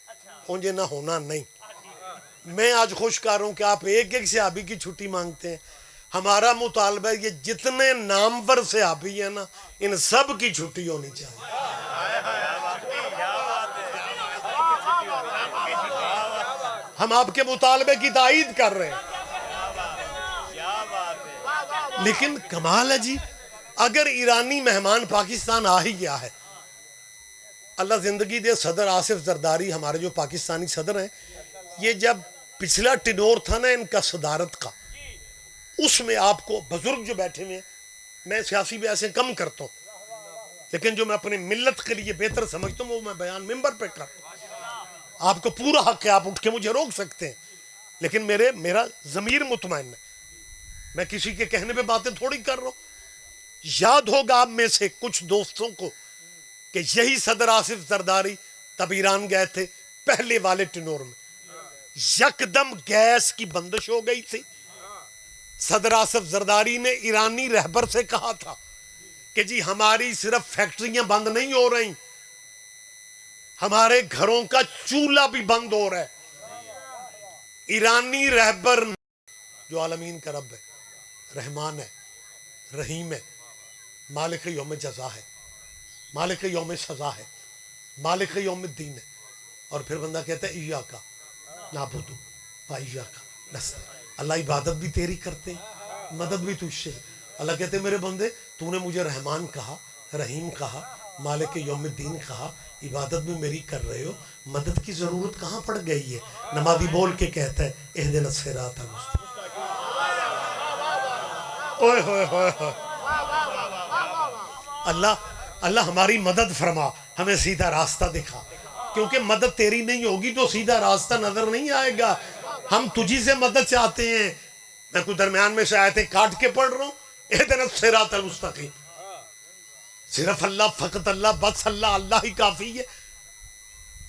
انجے نہ ہونا نہیں. میں آج خوش کر رہا ہوں کہ آپ ایک ایک صحابی کی چھٹی مانگتے ہیں. ہمارا مطالبہ ہے یہ جتنے نامور صحابی ہیں نا ان سب کی چھٹی ہونی چاہیے. ہم آپ کے مطالبے کی تائید کر رہے ہیں. لیکن کمال ہے جی اگر ایرانی مہمان پاکستان آ ہی گیا ہے اللہ زندگی دے صدر آصف زرداری ہمارے جو پاکستانی صدر ہیں یہ جب پچھلا ٹنور تھا نا ان کا صدارت کا اس میں آپ کو بزرگ جو بیٹھے ہوئے ہیں میں سیاسی بھی ایسے کم کرتا ہوں لیکن جو میں اپنی ملت کے لیے بہتر سمجھتا ہوں وہ میں بیان ممبر پہ کرتا ہوں. آپ کو پورا حق ہے آپ اٹھ کے مجھے روک سکتے ہیں لیکن میرا ضمیر مطمئن ہے میں کسی کے کہنے پہ باتیں تھوڑی کر رہا ہوں. یاد ہوگا آپ میں سے کچھ دوستوں کو کہ یہی صدر آصف زرداری تب ایران گئے تھے پہلے والے ٹنور میں یکدم گیس کی بندش ہو گئی تھی. صدر آصف زرداری نے ایرانی رہبر سے کہا تھا کہ جی ہماری صرف فیکٹریاں بند نہیں ہو رہی ہمارے گھروں کا چولہا بھی بند ہو رہا ہے. ایرانی رہبر جو عالمین کا رب ہے رحمان ہے رحیم ہے مالک یوم جزا ہے مالک یوم سزا ہے مالک یوم الدین ہے اور پھر بندہ کہتا ہے ایاکا نعبدو و ایاکا نستعین. اللہ عبادت بھی تیری کرتے ہیں مدد بھی تجھ سے. اللہ کہتے ہیں میرے بندے تو نے مجھے رحمان کہا رحیم کہا مالک یوم الدین کہا عبادت بھی میری کر رہے ہو مدد کی ضرورت کہاں پڑ گئی ہے. نمازی بول کے کہتا ہے اہدنا الصراط المستقیم. اوئے ہوئے ہوئے ہوئے اللہ ہماری مدد فرما ہمیں سیدھا راستہ دکھا کیونکہ مدد تیری نہیں ہوگی تو سیدھا راستہ نظر نہیں آئے گا. ہم تجھی سے مدد چاہتے ہیں. میں کوئی درمیان میں سے آیتیں کاٹ کے پڑھ رہا ہوں اہدنا الصراط المستقیم. صرف اللہ فقط اللہ بس اللہ ہی کافی ہے.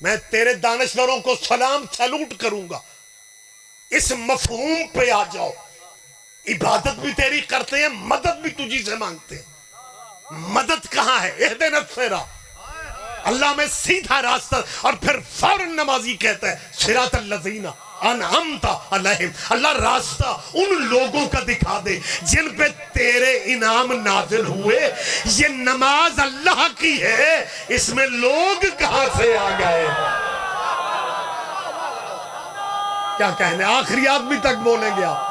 میں تیرے دانشوروں کو سلام سیلوٹ کروں گا اس مفہوم پہ آ جاؤ عبادت بھی تیری کرتے ہیں مدد بھی تجھی سے مانگتے ہیں. مدد کہاں ہے اہدنا الصراط اللہ میں سیدھا راستہ اور پھر فوراً نمازی کہتا ہے صراط الذین انعمت علیہم. اللہ راستہ ان لوگوں کا دکھا دے جن پہ تیرے انعام نازل ہوئے. یہ نماز اللہ کی ہے اس میں لوگ کہاں سے آ گئے. کیا کہنے آخری آدمی تک بولیں گے آپ.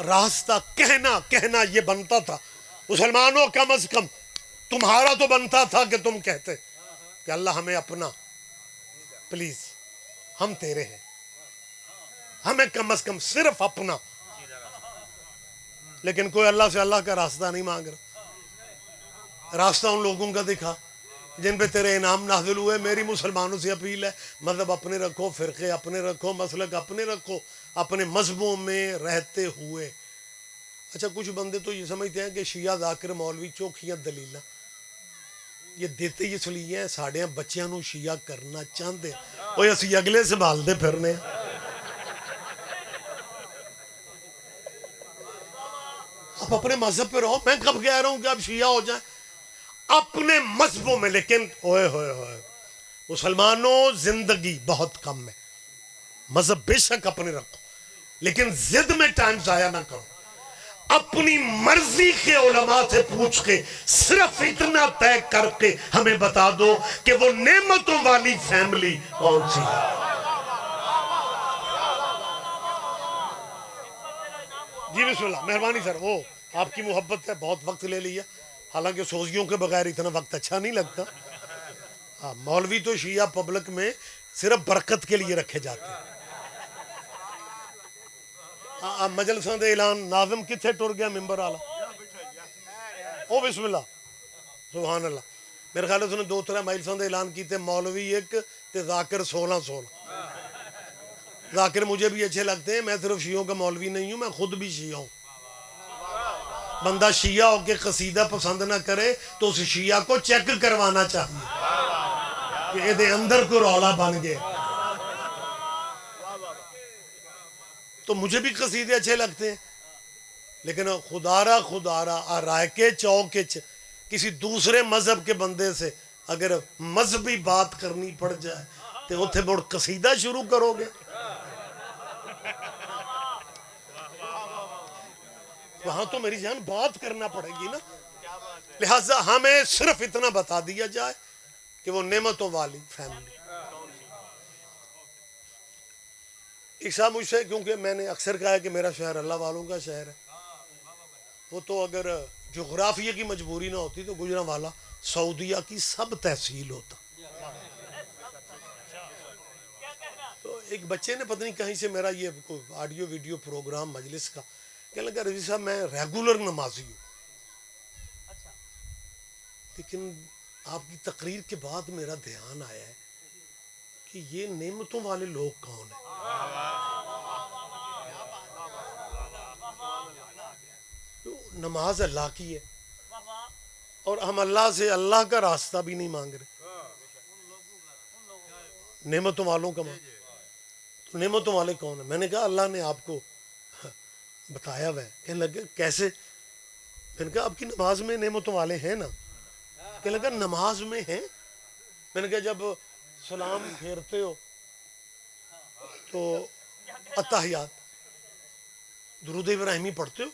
راستہ کہنا یہ بنتا تھا مسلمانوں کم از کم تمہارا تو بنتا تھا کہ تم کہتے کہ اللہ ہمیں اپنا پلیز ہم تیرے ہیں ہمیں کم از کم صرف اپنا. لیکن کوئی اللہ سے اللہ کا راستہ نہیں مانگ رہا. راستہ ان لوگوں کا دکھا جن پہ تیرے انعام نازل ہوئے. میری مسلمانوں سے اپیل ہے مذہب اپنے رکھو فرقے اپنے رکھو مسلک اپنے رکھو اپنے مذہبوں میں رہتے ہوئے. اچھا کچھ بندے تو یہ سمجھتے ہیں کہ شیعہ ذاکر مولوی چوکھیاں دلیلہ یہ دیتے اس لیے ہیں ساڑیاں بچیاں نو شیعہ کرنا چاہتے وہ اسی اگلے سنبھالتے پھرنے. آپ اپنے مذہب پہ رہو. میں کب کہہ رہا ہوں کہ آپ شیعہ ہو جائیں اپنے مذہبوں میں. لیکن ہوئے ہوئے ہوئے مسلمانوں زندگی بہت کم ہے. مذہب بے شک اپنے رکھو لیکن ضد میں ٹائم ضائع نہ کرو. اپنی مرضی کے علماء سے پوچھ کے صرف اتنا طے کر کے ہمیں بتا دو کہ وہ نعمتوں والی فیملی کون سی ہے. جی بسم اللہ. مہربانی سر. وہ آپ کی محبت ہے بہت وقت لے لیا. حالانکہ سوزیوں کے بغیر اتنا وقت اچھا نہیں لگتا. مولوی تو شیعہ پبلک میں صرف برکت کے لیے رکھے جاتے ہیں. مجلساں دے اعلان ناظم کتھے ٹر گیا ممبر والا. او بسم اللہ سبحان اللہ. میرے خیال اس نے 2-3 مجلساں دے اعلان کیتے. مولوی ایک تے ذاکر 16. ذاکر مجھے بھی اچھے لگتے ہیں. میں صرف شیعوں کا مولوی نہیں ہوں میں خود بھی شیعہ ہوں. بندہ شیعہ ہو کے قصیدہ پسند نہ کرے تو اس شیعہ کو چیک کروانا چاہیے کہ یہ دے اندر کو رولا بن گئے. تو مجھے بھی قصیدے اچھے لگتے ہیں لیکن خدارہ رائے کے چوک کسی دوسرے مذہب کے بندے سے اگر مذہبی بات کرنی پڑ جائے تو اتھے بڑھ قصیدہ شروع کرو گے. وہاں تو میری جان بات کرنا پڑے گی نا. لہٰذا ہمیں صرف اتنا بتا دیا جائے کہ وہ نعمتوں والی فیملی. ایک صاحب مجھ سے کیونکہ میں نے اکثر کہا ہے کہ میرا شہر اللہ والوں کا شہر ہے. وہ تو اگر جغرافیہ کی مجبوری نہ ہوتی تو گجرانوالا سعودیہ کی سب تحصیل ہوتا. تو ایک بچے نے پتہ نہیں کہیں سے میرا یہ آڈیو ویڈیو پروگرام مجلس کا کہنے لگا رضی صاحب میں ریگولر نمازی ہوں لیکن آپ کی تقریر کے بعد میرا دھیان آیا ہے کہ یہ نعمتوں والے لوگ کون ہیں. نماز اللہ کی ہے اور ہم اللہ سے اللہ کا راستہ بھی نہیں مانگ رہے. نعمتوں والوں کا تو نعمتوں والے کون ہیں. میں نے کہا اللہ نے آپ کو بتایا ہوا ہے. کہنے لگے کیسے. میں نے کہا آپ کی نماز میں نعمتوں والے ہیں نا. کہنے لگا نماز میں ہیں. میں نے کہا جب سلام پھیرتے ہو تو اتحیات درود ابراہیمی پڑھتے ہو.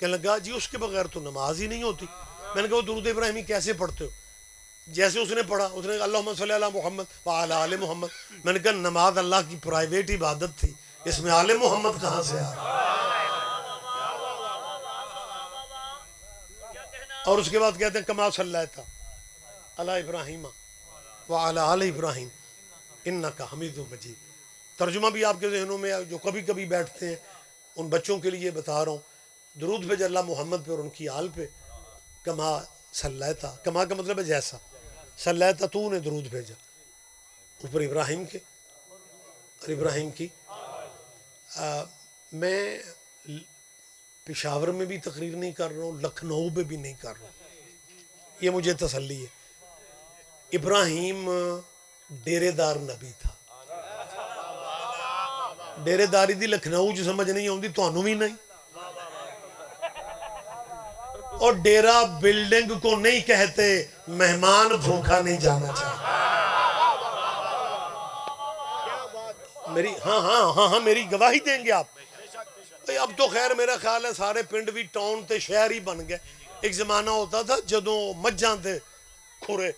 کہنے لگا جی اس کے بغیر تو نماز ہی نہیں ہوتی. میں نے کہا وہ درود ابراہیمی کیسے پڑھتے ہو. جیسے اس نے پڑھا اس نے کہا اللہم صلی علی محمد وعلی آل محمد. میں نے کہا نماز اللہ کی پرائیویٹ عبادت تھی اس میں آل محمد کہاں سے آ. اور اس کے بعد کہتے ہیں کما صلیت علی ابراہیم وعلی آل ابراہیم انک حمید مجید. ترجمہ بھی آپ کے ذہنوں میں جو کبھی کبھی بیٹھتے ہیں ان بچوں کے لیے بتا رہا ہوں. درود بھیج اللہ محمد پہ اور ان کی آل پہ. کما صلیتا کما کا مطلب ہے جیسا. صلیتا تو نے درود بھیجا اوپر ابراہیم کے اور ابراہیم کی. میں پشاور میں بھی تقریر نہیں کر رہا ہوں لکھنؤ میں بھی نہیں کر رہا ہوں. یہ مجھے تسلی ہے. ابراہیم ڈیرے دار نبی تھا. ڈیرے داری دی لکھنؤ جو سمجھ نہیں آتی تو بھی نہیں. اور ڈیرا بلڈنگ کو نہیں کہتے مہمان بھوکا نہیں جانا چاہیے. میری ہاں میری گواہی دیں گے آپ. اب تو خیر میرا خیال ہے سارے پنڈ بھی ٹاؤن تے شہر ہی بن گئے. ایک زمانہ ہوتا تھا جدوں مجھاں تے کھورے.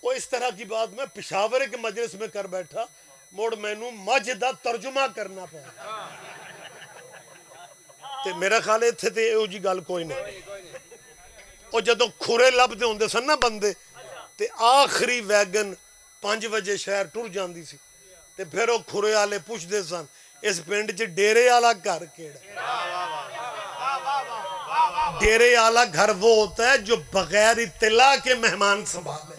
وہ اس طرح کی بات میں پشاور کے مجلس میں کر بیٹھا موڑ مینوں مجھ دا ترجمہ کرنا پڑا. تے میرا خیال ہے اتھے تے ایہو جی گل کوئی نہیں. اور جدوں کھورے لبدے ہوندے سن نا بندے تے آخری ویگن 5 بجے شہر ٹر جاندی سی تے پھر وہ کھورے والے پوچھتے سن اس پنڈ چ ڈیرے والا گھر کیڑا. ڈیرے والا گھر وہ ہوتا ہے جو بغیر اطلاع کے مہمان سنبھالے.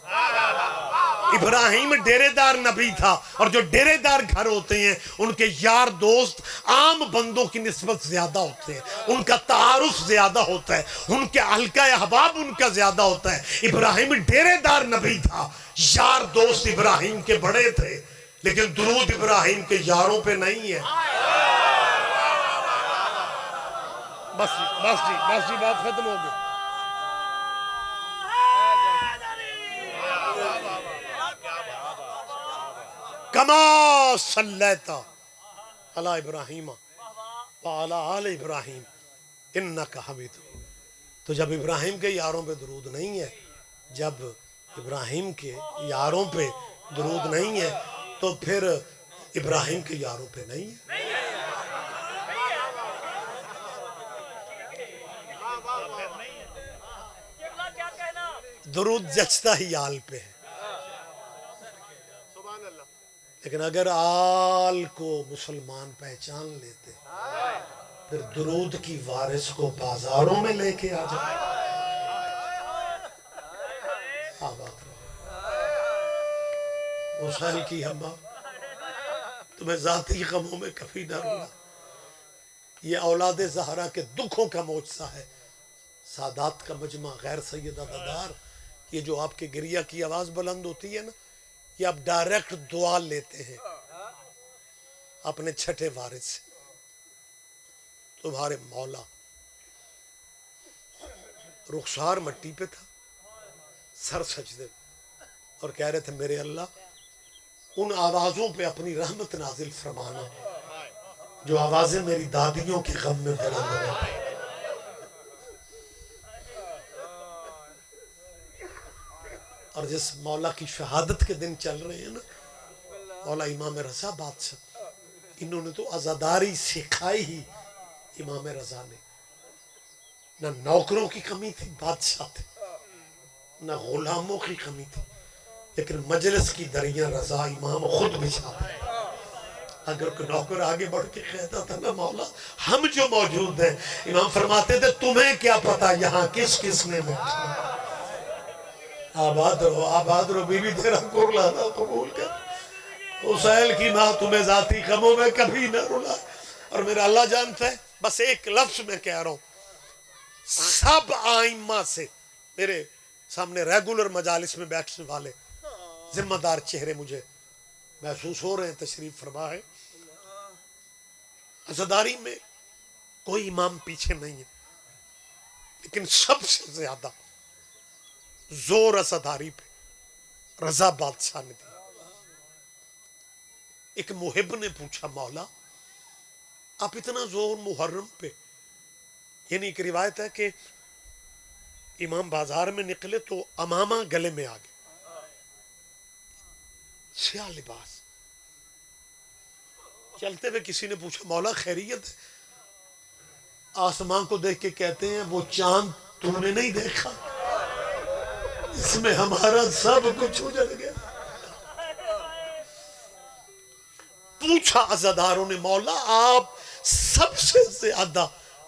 ابراہیم ڈیرے دار نبی تھا، اور جو ڈیرے دار گھر ہوتے ہیں ان کے یار دوست عام بندوں کی نسبت زیادہ ہوتے ہیں، ان کا تعارف زیادہ ہوتا ہے، ان کے حلقہ احباب ان کا زیادہ ہوتا ہے۔ ابراہیم ڈیرے دار نبی تھا، یار دوست ابراہیم کے بڑے تھے، لیکن درود ابراہیم کے یاروں پہ نہیں ہے۔ بس جی بات ختم ہو گئی۔ کما صلیت علی ابراہیم وعلی آل ابراہیم انک حمید۔ تو جب ابراہیم کے یاروں پہ درود نہیں ہے، جب ابراہیم کے یاروں پہ درود نہیں ہے، تو پھر ابراہیم کے یاروں پہ نہیں ہے۔ درود جچتا ہی آل پہ ہے، لیکن اگر آل کو مسلمان پہچان لیتے پھر درود کی وارث کو بازاروں میں لے کے آ جائے۔ آباد رہو حسین کی ہمہ، تمہیں ذاتی غموں میں کبھی نہ رونا۔ یہ اولاد زہرا کے دکھوں کا معجزہ ہے۔ سادات کا مجمع، غیر سید عددار، یہ جو آپ کے گریہ کی آواز بلند ہوتی ہے نا، یہ آپ ڈائریکٹ دعا لیتے ہیں اپنے چھٹے وارث سے۔ تمہارے مولا رخسار مٹی پہ تھا، سر سجدے، اور کہہ رہے تھے میرے اللہ ان آوازوں پہ اپنی رحمت نازل فرمانا جو آوازیں میری دادیوں کے غم میں بلند ہوتی۔ اور جس مولا کی شہادت کے دن چل رہے ہیں نا، مولا امام رضا بادشاہ، انہوں نے تو عزاداری سکھائی ہی امام رضا نے۔ نہ نوکروں کی کمی تھی، بادشاہ تھے، نہ غلاموں کی کمی تھی، لیکن مجلس کی دریاں رضا امام خود بچھاتے۔ اگر کوئی نوکر آگے بڑھ کے کہتا تھا نا مولا ہم جو موجود ہیں، امام فرماتے تھے تمہیں کیا پتا یہاں کس کس نے بیٹھا۔ آباد رہو بی بی تیرا قرلانہ قبول کر۔ حسین کی ماں تمہیں ذاتی غموں میں کبھی نہ رلا۔ اور میرا اللہ جانتا ہے، بس ایک لفظ میں کہہ رہا ہوں، سب آئمہ سے میرے سامنے ریگولر مجالس میں بیٹھنے والے ذمہ دار چہرے مجھے محسوس ہو رہے ہیں، تشریف فرما ہے۔ عزاداری میں کوئی امام پیچھے نہیں ہے، لیکن سب سے زیادہ زور عزاداری پہ رضا بادشاہ نے دیا۔ ایک محب نے پوچھا مولا آپ اتنا زور محرم پہ، یعنی ایک روایت ہے کہ امام بازار میں نکلے تو امامہ گلے میں آ گئے، سیاہ لباس، چلتے ہوئے کسی نے پوچھا مولا خیریت ہے؟ آسمان کو دیکھ کے کہتے ہیں وہ چاند تم نے نہیں دیکھا، اس میں ہمارا سب کچھ اجڑ گیا۔ پوچھا عزاداروں نے مولا آپ سب سے زیادہ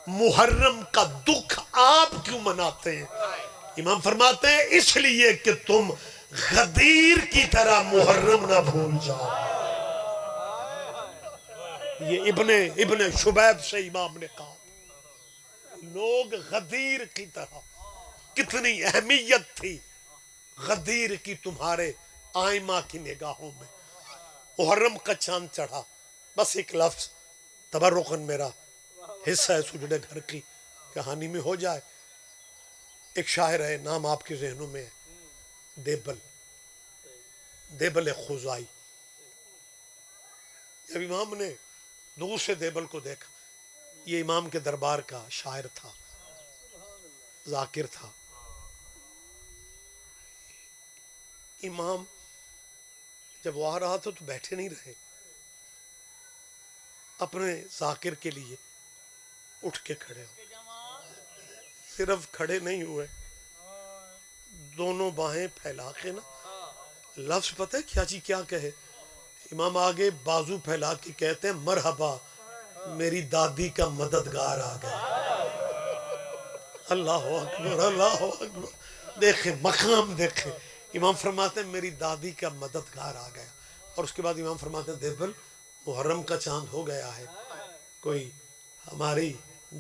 محرم کا دکھ آپ کیوں مناتے ہیں؟ امام فرماتے ہیں اس لیے کہ تم غدیر کی طرح محرم نہ بھول جاؤ۔ یہ ابن شبیب سے امام نے کہا لوگ غدیر کی طرح، کتنی اہمیت تھی غدیر کی تمہارے آئمہ کی نگاہوں میں۔ محرم کا چاند چڑھا، بس ایک لفظ تبرکن میرا حصہ ہے سجدے گھر کی کہانی میں ہو جائے۔ ایک شاعر ہے، نام آپ کے ذہنوں میں ہے، دیبل خزائی۔ جب امام نے دور سے دیبل کو دیکھا، یہ امام کے دربار کا شاعر تھا، ذاکر تھا۔ امام جب وہ آ رہا تھا تو بیٹھے نہیں رہے، اپنے ذاکر کے لیے اٹھ کے کھڑے ہو۔ صرف کھڑے نہیں ہوئے، دونوں باہیں پھیلا کے نا، لفظ پتہ ہے کیا کیا کہے؟ امام آگے بازو پھیلا کے کہتے ہیں مرحبا میری دادی کا مددگار آ گیا۔ اللہ اکبر، اللہ اکبر۔ دیکھیں مقام، دیکھیں امام فرماتے ہیں میری دادی کا مددگار آ گیا، اور اس کے بعد امام فرماتے ہیں دیبل محرم کا چاند ہو گیا ہے، کوئی ہماری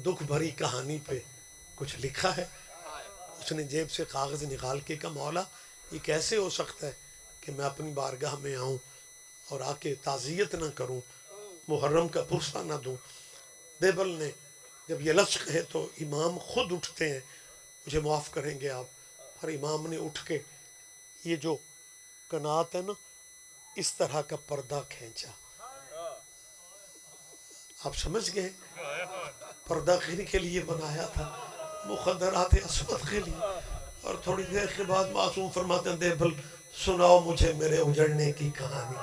دکھ بھری کہانی پہ کچھ لکھا ہے؟ اس نے جیب سے کاغذ نکال کے کہا مولا یہ کیسے ہو سکتا ہے کہ میں اپنی بارگاہ میں آؤں اور آ کے تعزیت نہ کروں، محرم کا پرسہ نہ دوں؟ دیبل نے جب یہ لفظ کہے تو امام خود اٹھتے ہیں، مجھے معاف کریں گے آپ، اور امام نے اٹھ کے یہ جو قنات ہے نا اس طرح کا پردہ کھینچا. آپ سمجھ گئے پردہ کن کے لیے بنایا تھا؟ مخدرات اسود کے لیے. اور تھوڑی دیر کے بعد معصوم فرماتے ہیں دیبل سناؤ مجھے میرے اجڑنے کی کہانی،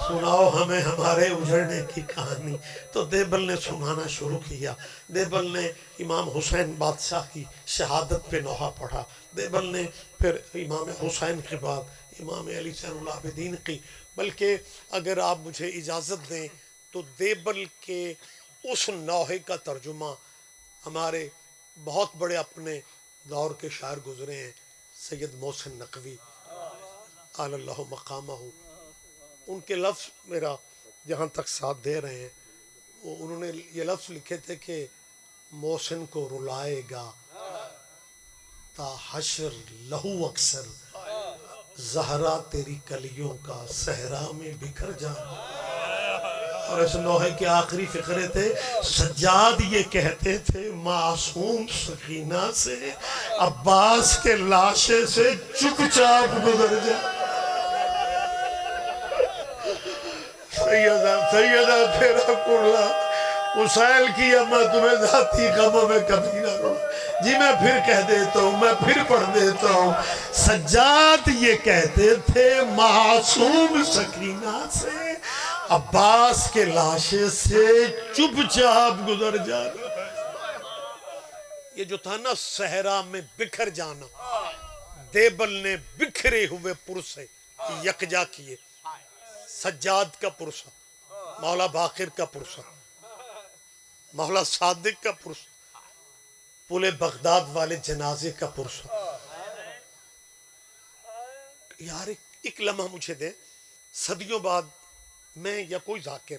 سناؤ ہمیں ہمارے اجڑنے کی کہانی. تو دیبل نے سنانا شروع کیا. دیبل نے امام حسین بادشاہ کی شہادت پہ نوحہ پڑھا. دیبل نے پھر امام حسین کے بعد امام علی زین العابدین کی. بلکہ اگر آپ مجھے اجازت دیں تو دیبل کے اس نوحے کا ترجمہ ہمارے بہت بڑے اپنے دور کے شاعر گزرے ہیں، سید محسن نقوی اعلی اللہ مقامہ، ان کے لفظ میرا جہاں تک ساتھ دے رہے ہیں، انہوں نے یہ لفظ لکھے تھے کہ محسن کو رلائے گا تا حشر لہو اکثر، زہرا تیری کلیوں کا صحرا میں بکھر جانا. اور اس نوحے کے آخری فقرے تھے سجاد یہ کہتے تھے معصوم سکینہ سے عباس کے لاشے سے چپ چاپ گزر جا. سیدہ تیرا کڑا اسائل کیا میں تمہیں ذاتی غموں میں کبھی نہ رو. جی میں پھر کہہ دیتا ہوں، میں پھر پڑھ دیتا ہوں. سجاد یہ کہتے تھے معصوم سکینہ سے عباس کے لاشے سے چپ چاپ گزر جانا. یہ جو تھا نا صحرا میں بکھر جانا، دیبل نے بکھرے ہوئے پرسے یکجا کیے. سجاد کا پرسہ، مولا باقر کا پرسہ، مولا صادق کا پرسہ، پل بغداد والے جنازے کا پرسہ. یار ایک لمحہ مجھے دے، صدیوں بعد میں یا کوئی ذاکر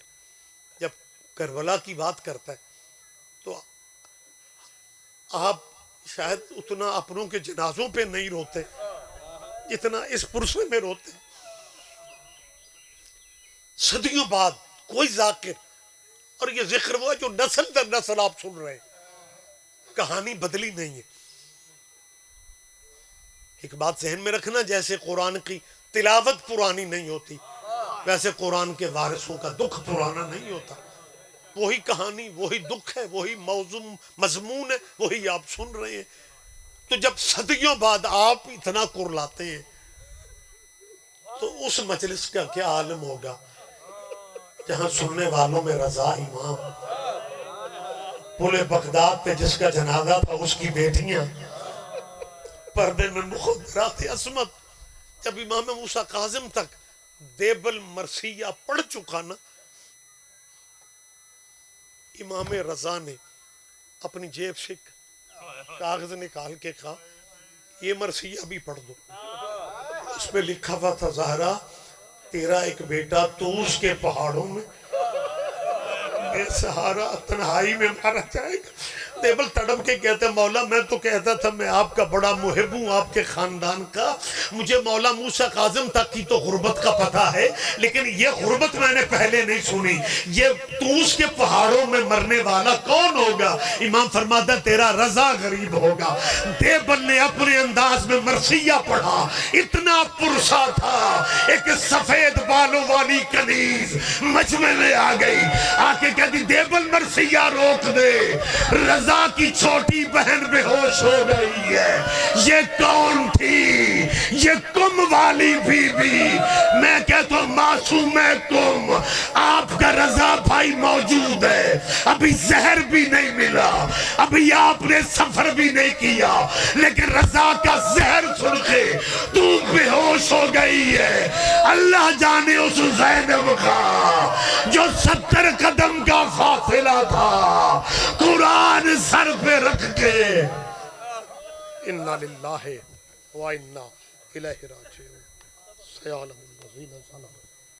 جب کربلا کی بات کرتا ہے تو آپ شاید اتنا اپنوں کے جنازوں پہ نہیں روتے جتنا اس پرسے میں روتے. صدیوں بعد کوئی ذاکر، اور یہ ذکر ہوا جو نسل در نسل آپ سن رہے ہیں، کہانی بدلی نہیں ہے. ایک بات ذہن میں رکھنا، جیسے قرآن کی تلاوت پرانی نہیں ہوتی ویسے قرآن کے وارثوں کا دکھ پرانا نہیں ہوتا. وہی کہانی، وہی دکھ ہے، وہی موضوع مضمون ہے، وہی آپ سن رہے ہیں. تو جب صدیوں بعد آپ اتنا کرلاتے ہیں تو اس مجلس کا کیا عالم ہوگا جہاں سننے والوں میں رضا امام، پل بغداد پہ جس کا جنازہ تھا اس کی بیٹیاں، پردے میں مخدرات عصمت. جب امام موسیٰ کاظم تک دیبل مرثیہ پڑھ چکا نا، امام رضا نے اپنی جیب سے کاغذ نکال کے کہا یہ مرثیہ بھی پڑھ دو. اس پہ لکھا ہوا تھا زہرا تیرا ایک بیٹا توس کے پہاڑوں میں بے سہارا تنہائی میں مارا جائے گا. دیبل تڑپ کے کہتے ہیں مولا میں تو کہتا تھا میں آپ کا بڑا محب ہوں، آپ کے خاندان کا. مجھے مولا موسیٰ کاظم تک کی تو غربت کا پتہ ہے، لیکن یہ غربت میں نے پہلے نہیں سنی. یہ توس کے پہاڑوں میں مرنے والا کون ہوگا؟ امام فرماتا ہے تیرا رضا غریب ہوگا. دیبل نے اپنے انداز میں مرثیہ پڑھا، اتنا پرسا تھا. ایک سفید بالوں والی کنیز مجمع میں آ گئی، آ کے کہتی دیبل مرثیہ روک دے، رضا کی چھوٹی بہن بے ہوش ہو گئی ہے. یہ کون تھی؟ یہ کم والی بی بی. میں کہتا ہوں معصوم کم، آپ کا رضا بھائی موجود ہے، ابھی زہر بھی نہیں ملا، ابھی آپ نے سفر بھی نہیں کیا، لیکن رضا کا زہر سن کے تو بے ہوش ہو گئی ہے. اللہ جانے اس زینب کا جو 70 قدم کا فاصلہ تھا قرآن سر پہ رکھ کے انا للہ و انا الیہ راجعون سیعلم الذین ظلموا